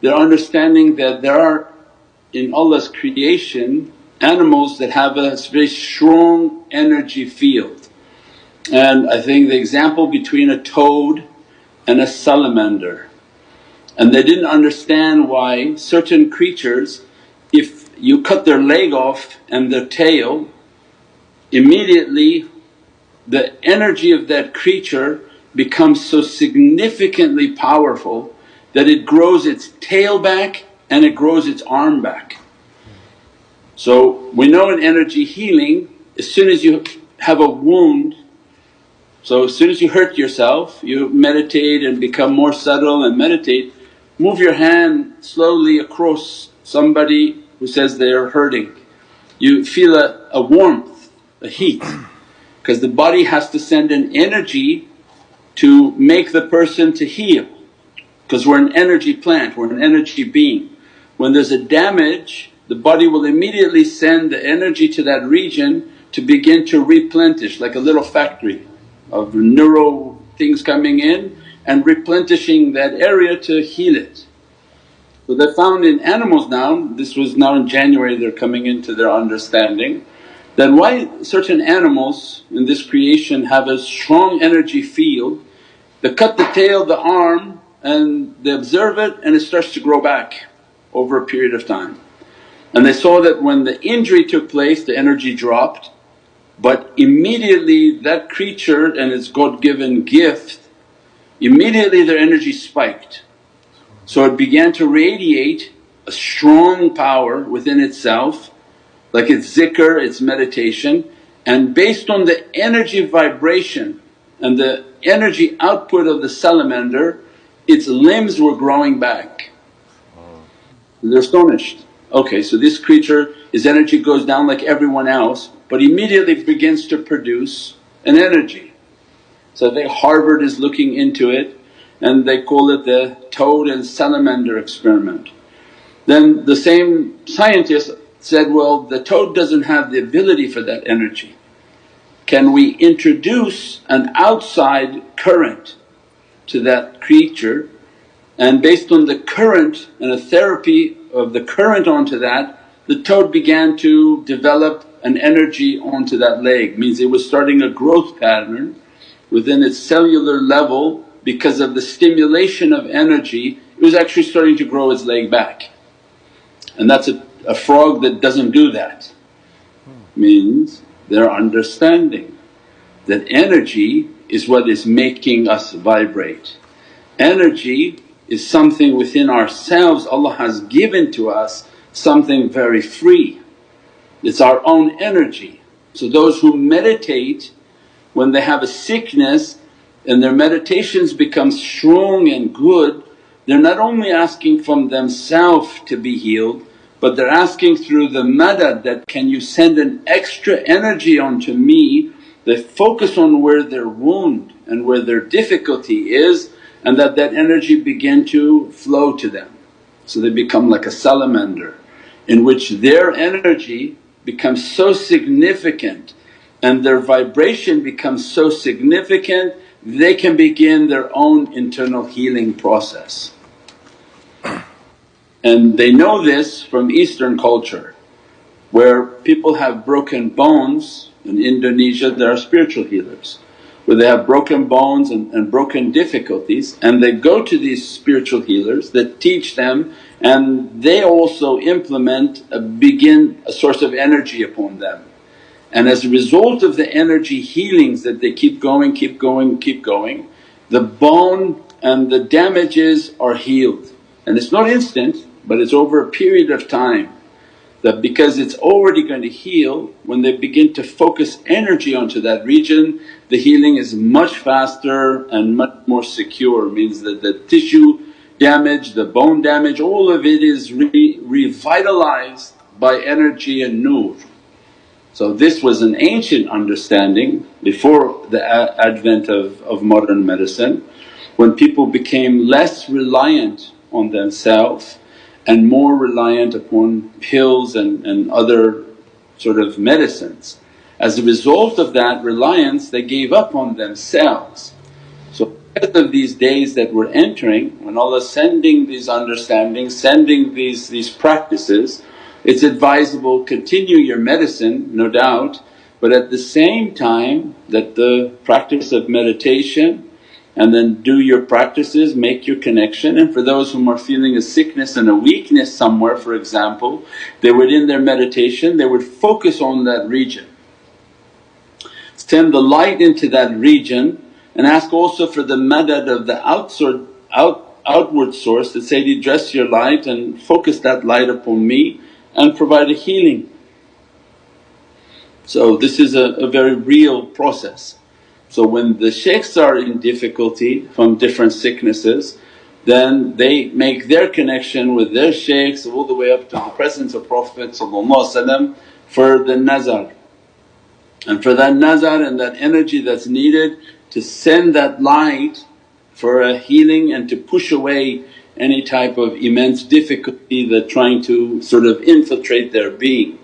they're understanding that there are in Allah's creation animals that have a very strong energy field. And I think the example between a toad and a salamander, and they didn't understand why certain creatures, if you cut their leg off and their tail, immediately the energy of that creature becomes so significantly powerful that it grows its tail back and it grows its arm back. So we know in energy healing, as soon as you have a wound, so as soon as you hurt yourself, you meditate and become more subtle and meditate, move your hand slowly across somebody who says they are hurting. You feel a warmth, a heat, because the body has to send an energy to make the person to heal, because we're an energy plant, we're an energy being. When there's a damage, the body will immediately send the energy to that region to begin to replenish, like a little factory of neuro things coming in and replenishing that area to heal it. So they found in animals now, this was now in January they're coming into their understanding, that why certain animals in this creation have a strong energy field. They cut the tail, the arm, and they observe it and it starts to grow back over a period of time. And they saw that when the injury took place the energy dropped, but immediately that creature and its God-given gift, immediately their energy spiked. So it began to radiate a strong power within itself, like its zikr, its meditation, and based on the energy vibration and the energy output of the salamander, its limbs were growing back. They're astonished, okay, so this creature, his energy goes down like everyone else but immediately begins to produce an energy. So I think Harvard is looking into it and they call it the toad and salamander experiment. Then the same scientist said, well, the toad doesn't have the ability for that energy. Can we introduce an outside current to that creature, and based on the current and a therapy of the current onto that, the toad began to develop an energy onto that leg. Means it was starting a growth pattern within its cellular level because of the stimulation of energy, it was actually starting to grow its leg back. And that's a frog that doesn't do that. Means they're understanding that energy is what is making us vibrate. Energy is something within ourselves Allah has given to us, something very free. It's our own energy. So those who meditate, when they have a sickness and their meditations become strong and good, they're not only asking from themselves to be healed, but they're asking through the madad that, can you send an extra energy onto me. They focus on where their wound and where their difficulty is, and that energy begin to flow to them. So they become like a salamander in which their energy becomes so significant and their vibration becomes so significant, they can begin their own internal healing process. And they know this from Eastern culture, where people have broken bones. In Indonesia there are spiritual healers where they have broken bones and broken difficulties, and they go to these spiritual healers that teach them, and they also implement begin a source of energy upon them. And as a result of the energy healings that they keep going, the bone and the damages are healed. And it's not instant but it's over a period of time, that because it's already going to heal, when they begin to focus energy onto that region, the healing is much faster and much more secure. Means that the tissue damage, the bone damage, all of it is revitalized by energy and nur. So this was an ancient understanding before the advent of modern medicine, when people became less reliant on themselves and more reliant upon pills and other sort of medicines. As a result of that reliance they gave up on themselves. So because of these days that we're entering, when Allah's sending these understandings, sending these practices, it's advisable continue your medicine no doubt, but at the same time that the practice of meditation and then do your practices, make your connection. And for those whom are feeling a sickness and a weakness somewhere for example, they would in their meditation they would focus on that region, send the light into that region, and ask also for the madad of the outward source that Sayyidi, dress your light and focus that light upon me and provide a healing. So this is a very real process. So when the shaykhs are in difficulty from different sicknesses, then they make their connection with their shaykhs all the way up to the presence of Prophet for the nazar. And for that nazar and that energy that's needed to send that light for a healing and to push away any type of immense difficulty that trying to sort of infiltrate their being.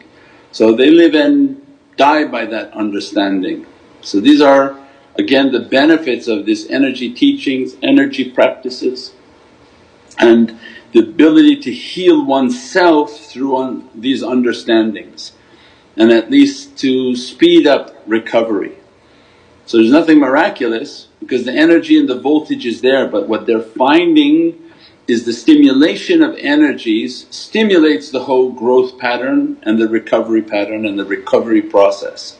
So they live and die by that understanding. So these are again the benefits of this energy teachings, energy practices, and the ability to heal oneself through these understandings, and at least to speed up recovery. So there's nothing miraculous because the energy and the voltage is there, but what they're finding is the stimulation of energies stimulates the whole growth pattern and the recovery pattern and the recovery process.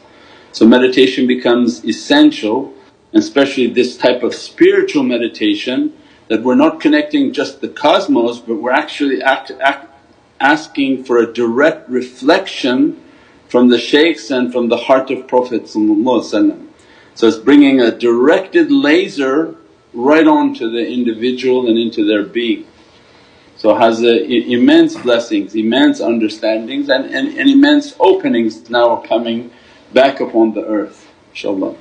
So meditation becomes essential, and especially this type of spiritual meditation, that we're not connecting just the cosmos but we're actually asking for a direct reflection from the shaykhs and from the heart of Prophet. So it's bringing a directed laser right on to the individual and into their being. So it has immense blessings, immense understandings and immense openings now are coming back upon the earth, inshaAllah.